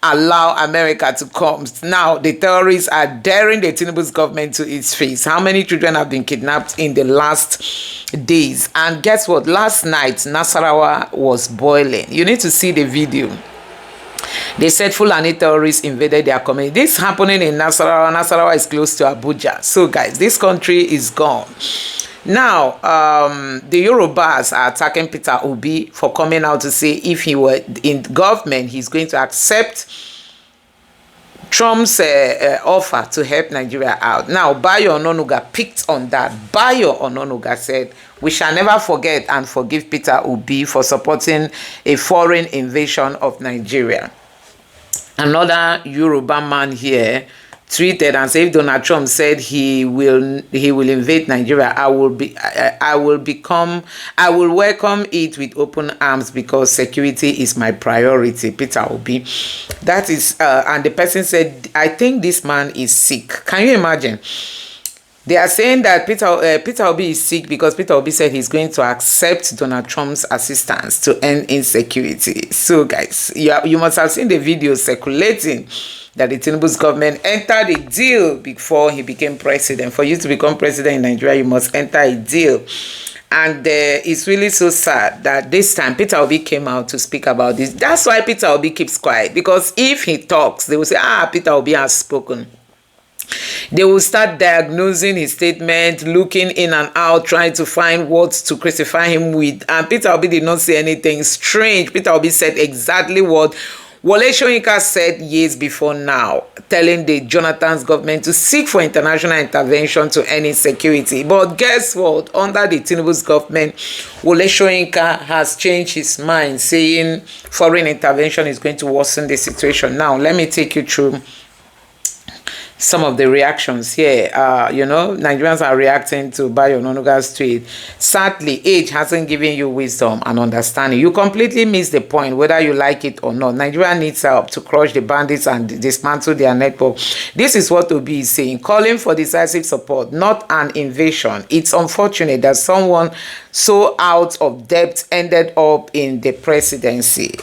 allow America to come. Now, the terrorists are daring the Tinubu's government to its face. How many children have been kidnapped in the last days? And guess what? Last night, Nasarawa was boiling. You need to see the video. They said Fulani terrorists invaded their community. This is happening in Nasarawa. Nasarawa is close to Abuja. So, guys, this country is gone. Now, the Yorubas are attacking Peter Obi for coming out to say if he were in government, he's going to accept Trump's offer to help Nigeria out. Now, Bayo Ononuga picked on that. Bayo Ononuga said, we shall never forget and forgive Peter Obi for supporting a foreign invasion of Nigeria. Another Yoruba man here tweeted and said, if Donald Trump said he will invade Nigeria, I will welcome it with open arms because security is my priority. Peter Obi. That is and the person said, I think this man is sick. Can you imagine? They are saying that Peter Obi is sick because Peter Obi said he's going to accept Donald Trump's assistance to end insecurity. So guys, you must have seen the video circulating that the Tinubu's government entered a deal before he became president. For you to become president in Nigeria, you must enter a deal. And it's really so sad that this time Peter Obi came out to speak about this. That's why Peter Obi keeps quiet. Because if he talks, they will say, Peter Obi has spoken. They will start diagnosing his statement, looking in and out, trying to find words to crucify him with. And Peter Obi did not say anything strange. Peter Obi said exactly what Wole Soyinka said years before now, telling the Jonathan's government to seek for international intervention to end insecurity. But guess what? Under the Tinubu's government, Wole Soyinka has changed his mind, saying foreign intervention is going to worsen the situation. Now, let me take you through some of the reactions here. Nigerians are reacting to Bayo Onanuga's tweet. Sadly, age hasn't given you wisdom and understanding. You completely miss the point, whether you like it or not. Nigeria needs help to crush the bandits and dismantle their network. This is what Obi is saying, calling for decisive support, not an invasion. It's unfortunate that someone so out of depth ended up in the presidency.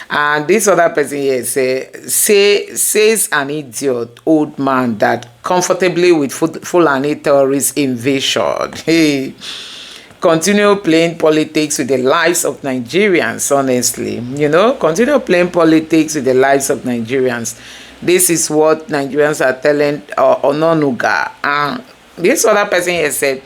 And this other person here says an idiot old man that comfortably with Fulani terrorist invasion. Hey, continue playing politics with the lives of Nigerians, honestly. Continue playing politics with the lives of Nigerians. This is what Nigerians are telling Onanuga. And this other person here said,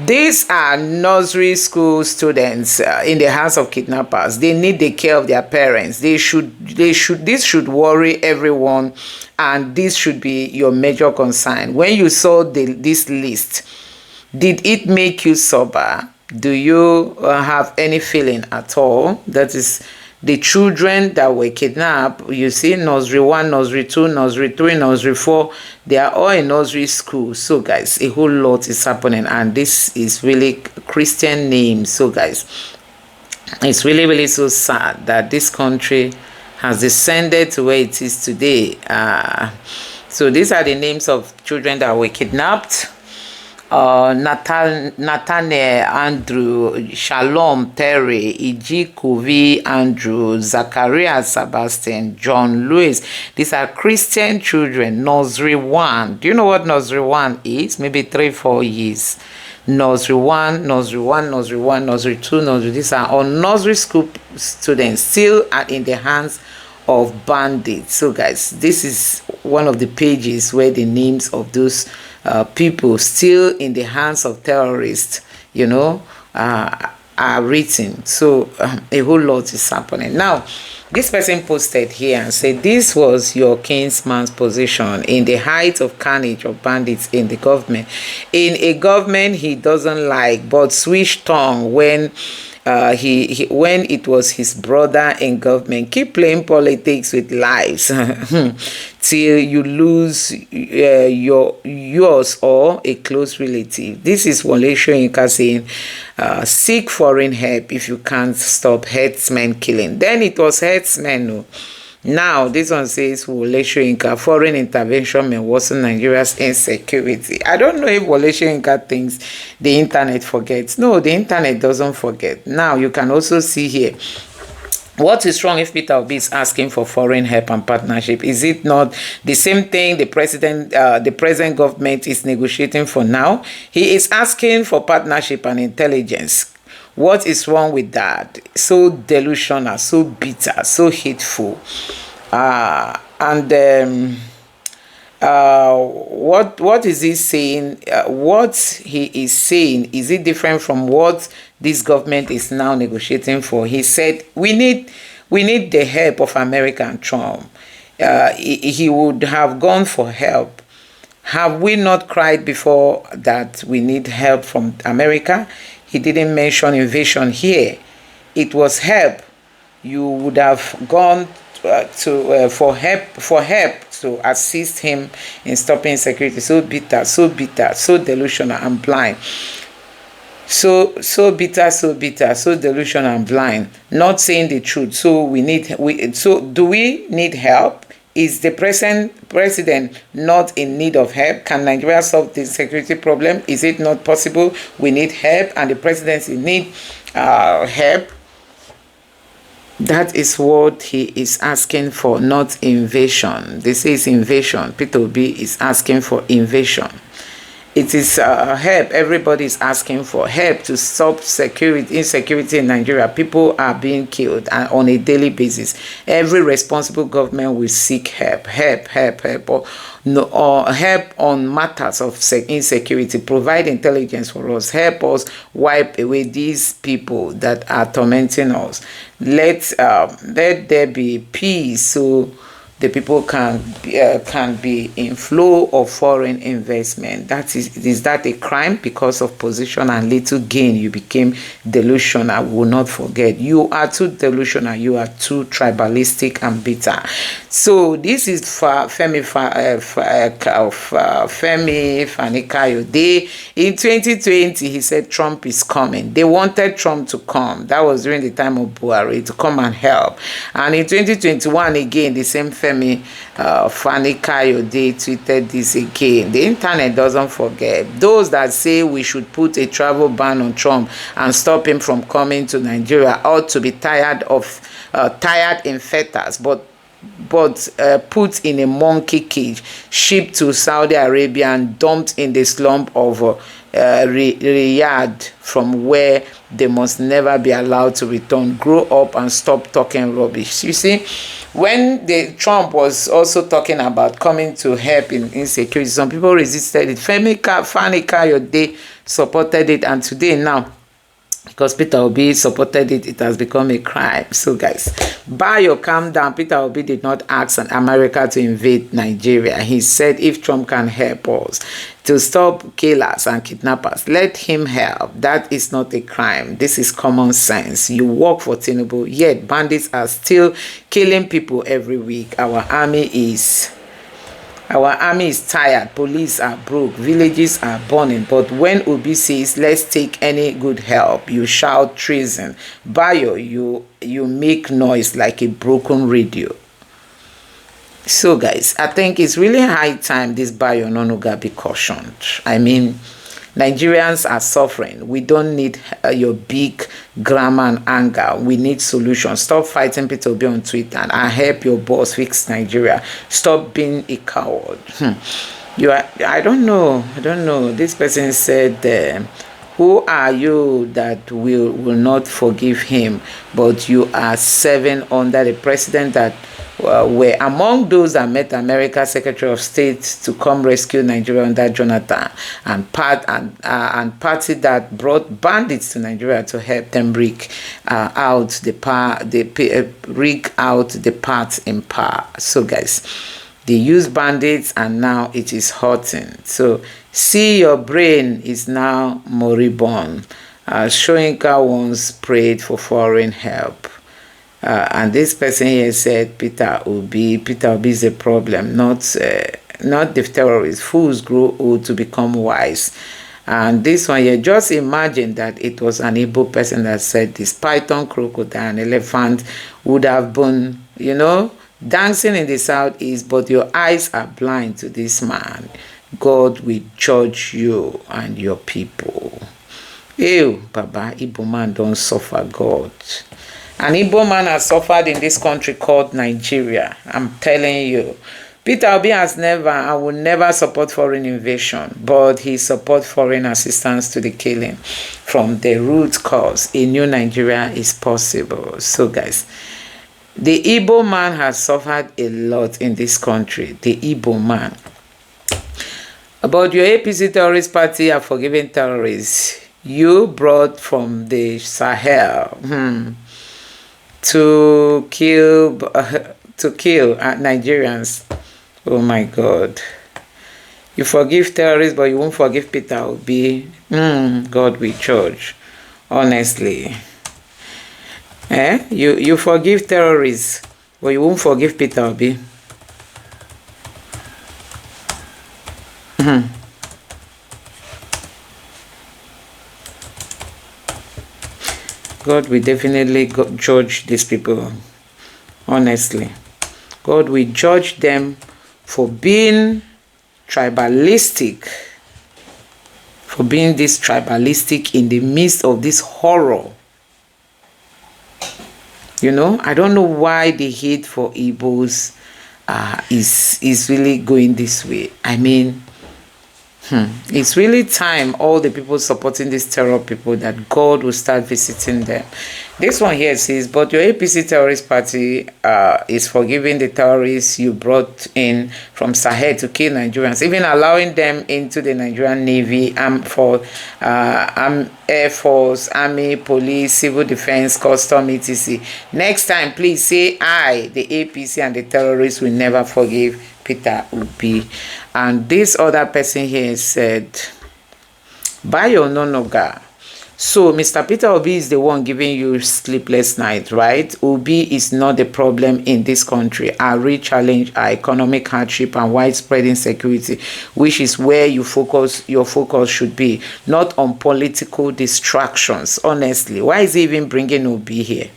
these are nursery school students in the hands of kidnappers. They need the care of their parents. This should worry everyone, and this should be your major concern. When you saw this list, did it make you sober? Do you have any feeling at all? That is the children that were kidnapped. You see, nursery 1, nursery 2, nursery 3, nursery 4, they are all in nursery school. So guys, a whole lot is happening, and this is really Christian names. So guys, it's really, really so sad that this country has descended to where it is today. So these are the names of children that were kidnapped. Nathaniel Andrew, Shalom Terry, Iji Kuvi Andrew, Zachariah Sebastian, John Lewis. These are Christian children, nursery 1. Do you know what nursery 1 is? Maybe 3-4 years. Nursery 1, nursery 1, nursery 1, nursery 2, nursery. These are all nursery school students still are in the hands of bandits. So guys, this is one of the pages where the names of those people still in the hands of terrorists, are written. So a whole lot is happening. Now, this person posted here and said, this was your kinsman's position in the height of carnage of bandits in the government. In a government he doesn't like, but switched tongue when when it was his brother in government. Keep playing politics with lives till you lose yours or a close relative. This is Wole Soyinka saying, seek foreign help if you can't stop herdsmen killing. Then it was herdsmen. No. Now, this one says Wole Soyinka, foreign intervention may worsen Nigeria's insecurity. I don't know if Wole Soyinka thinks the internet forgets. No, the internet doesn't forget. Now, you can also see here, what is wrong if Peter Obi is asking for foreign help and partnership? Is it not the same thing the present government is negotiating for now? He is asking for partnership and intelligence. What is wrong with that? So delusional, so bitter, so hateful. What is he saying? What he is saying, is it different from what this government is now negotiating for? He said, we need the help of America and Trump. He would have gone for help. Have we not cried before that we need help from America? He didn't mention invasion here. It was help. You would have gone for help to assist him in stopping insecurity. So bitter, so delusional and blind. So bitter, so delusional and blind. Not saying the truth. So do we need help? Is the president not in need of help? Can Nigeria solve the security problem? Is it not possible? We need help, and the presidency need help. That is what he is asking for, not invasion. This is invasion. Peter Obi is asking for invasion. It is help. Everybody is asking for help to stop insecurity in Nigeria. People are being killed on a daily basis. Every responsible government will seek help. no, or help on matters of insecurity, provide intelligence for us, help us wipe away these people that are tormenting us. Let there be peace, so the people can be in flow of foreign investment. That is that a crime? Because of position and little gain, you became delusional. I will not forget. You are too delusional. You are too tribalistic and bitter. So this is Femi Fani-Kayode. In 2020, he said Trump is coming. They wanted Trump to come. That was during the time of Buhari, to come and help. And in 2021, again, the same Femi Fani-Kayode tweeted this again. The internet doesn't forget. Those that say we should put a travel ban on Trump and stop him from coming to Nigeria ought to be tired in fetters, but put in a monkey cage, shipped to Saudi Arabia and dumped in the slump of Riyadh, from where they must never be allowed to return. Grow up and stop talking rubbish. You see, when Trump was also talking about coming to help in insecurity, some people resisted it. Femi Fani-Kayode supported it, and today now, because Peter Obi supported it, it has become a crime. So guys, Bayo, calm down. Peter Obi did not ask America to invade Nigeria. He said if Trump can help us to stop killers and kidnappers, let him help. That is not a crime. This is common sense. You work for Tinubu, yet bandits are still killing people every week. Our army is tired, police are broke, villages are burning. But when Obi says, let's take any good help, you shout treason. Bayo, you make noise like a broken radio. So guys, I think it's really high time this Bayo Ononuga be cautioned. I mean, Nigerians are suffering. We don't need your big grammar and anger. We need solutions. Stop fighting Peter Obi on Twitter and help your boss fix Nigeria. Stop being a coward. I don't know. This person said, who are you that will not forgive him? But you are serving under the president that were among those that met America's Secretary of State to come rescue Nigeria under Jonathan, and party that brought bandits to Nigeria to help them rig out the parts in power. So guys, they use bandits and now it is hurting. So see, your brain is now moribund. Shoyinka once prayed for foreign help. And this person here said Peter Obi is a problem, not the terrorists. Fools grow old to become wise. And this one here, just imagine that it was an Igbo person that said this. Python, crocodile, and elephant would have been, dancing in the southeast, but your eyes are blind to this man. God will judge you and your people. Ew, Baba, Igbo man don't suffer God. An Igbo man has suffered in this country called Nigeria. I'm telling you. Peter Obi has never and will never support foreign invasion, but he supports foreign assistance to the killing from the root cause. A new Nigeria is possible. So guys, the Igbo man has suffered a lot in this country. The Igbo man. About your APC terrorist party are forgiving terrorists you brought from the Sahel. To kill Nigerians. Oh my God. You forgive terrorists, but you won't forgive Peter Obi. God will judge. Honestly. You forgive terrorists, but you won't forgive Peter Obi. God will definitely judge these people. Honestly. God will judge them for being tribalistic. For being this tribalistic in the midst of this horror. I don't know why the hate for Igbos is really going this way. I mean, It's really time all the people supporting these terror people that God will start visiting them. This one here says, but your APC terrorist party is forgiving the terrorists you brought in from Sahel to kill Nigerians, even allowing them into the Nigerian Navy, Air Force, Army, Police, Civil Defense, Custom, etc. Next time, please say I, the APC and the terrorists will never forgive Peter Obi. And this other person here said, Bayo Nonoga. So Mr. Peter Obi is the one giving you sleepless night, right? Obi is not the problem in this country. Our real challenge are economic hardship and widespread insecurity, which is where your focus should be, not on political distractions. Honestly, why is he even bringing Obi here?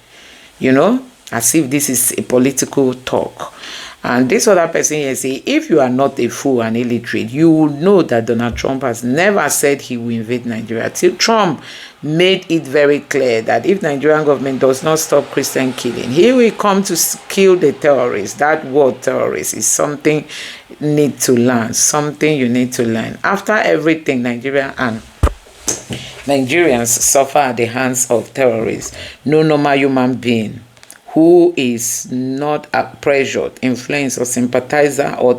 You know, as if this is a political talk. And this other person here say, if you are not a fool and illiterate, you will know that Donald Trump has never said he will invade Nigeria. Till Trump made it very clear that if Nigerian government does not stop Christian killing, he will come to kill the terrorists. That word terrorist is something you need to learn, something you need to learn. After everything Nigeria and Nigerians suffer at the hands of terrorists, no normal human being who is not pressured, influenced, or sympathizer or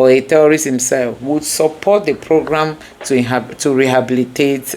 a terrorist himself would support the program to rehabilitate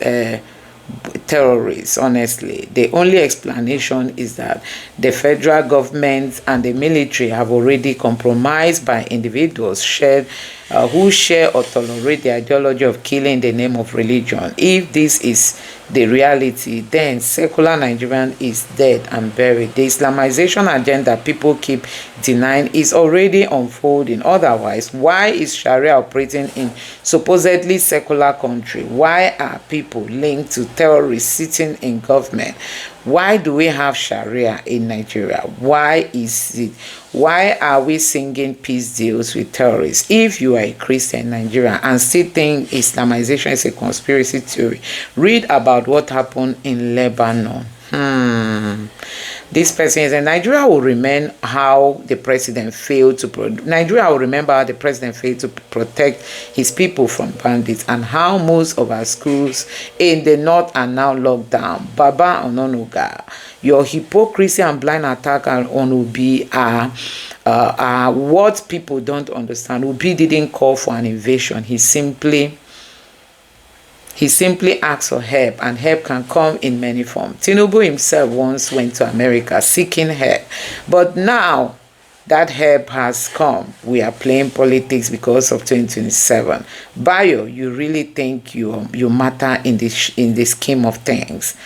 terrorists. Honestly, the only explanation is that the federal government and the military have already compromised by individuals who share or tolerate the ideology of killing in the name of religion. If this is the reality, then secular Nigerian is dead and buried. The Islamization agenda people keep denying is already unfolding. Otherwise, why is Sharia operating in supposedly secular country? Why are people linked to terrorists sitting in government? Why do we have Sharia in Nigeria? Why is it? Why are we singing peace deals with terrorists? If you are a Christian in Nigeria and still think Islamization is a conspiracy theory, read about what happened in Lebanon. This person is, Nigeria will remain how the president failed to Nigeria will remember how the president failed to protect his people from bandits and how most of our schools in the north are now locked down. Baba Ononuga, your hypocrisy and blind attack on Obi are what people don't understand. Obi didn't call for an invasion. He simply asks for help, and help can come in many forms. Tinubu himself once went to America seeking help, but now that help has come. We are playing politics because of 2027. Bayo, you really think you matter in the scheme of things?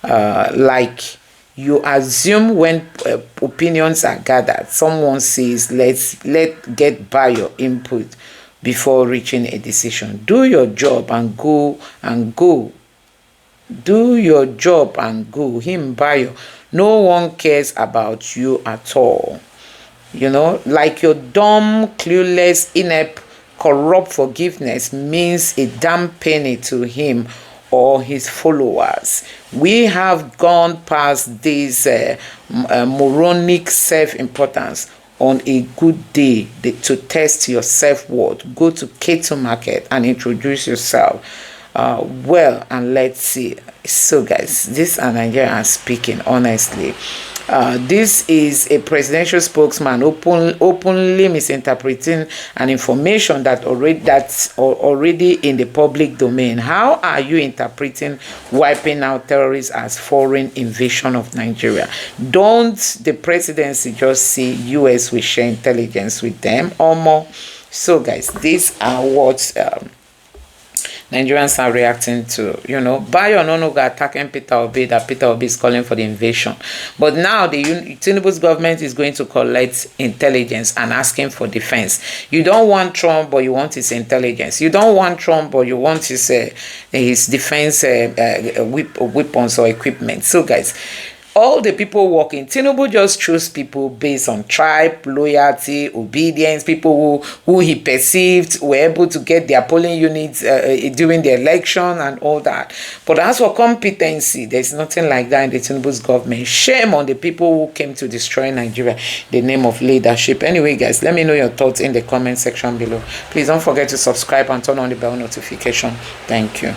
Like you assume when opinions are gathered, someone says let's get Bayo input before reaching a decision. Do your job and go. Do your job and go. Him, Bayo, no one cares about you at all. You know, like your dumb, clueless, inept, corrupt forgiveness means a damn penny to him or his followers. We have gone past this moronic self-importance. On a good day to test your self-worth, go to Keto Market and introduce yourself. Well, and let's see. So guys, this are Nigerians speaking honestly. This is a presidential spokesman openly misinterpreting an information that's already in the public domain. How are you interpreting wiping out terrorists as foreign invasion of Nigeria? Don't the presidency just say US will share intelligence with them or more? So guys, these are what Nigerians are reacting to. You know, Bayo Ononuga attacking Peter Obi, that Peter Obi is calling for the invasion. But now the Tinubu's government is going to collect intelligence and asking for defense. You don't want Trump, but you want his intelligence. You don't want Trump, but you want his defense weapons or equipment. So guys, all the people working, Tinubu just chose people based on tribe, loyalty, obedience, people who he perceived were able to get their polling units during the election and all that. But as for competency, there's nothing like that in the Tinubu's government. Shame on the people who came to destroy Nigeria in the name of leadership. Anyway, guys, let me know your thoughts in the comment section below. Please don't forget to subscribe and turn on the bell notification. Thank you.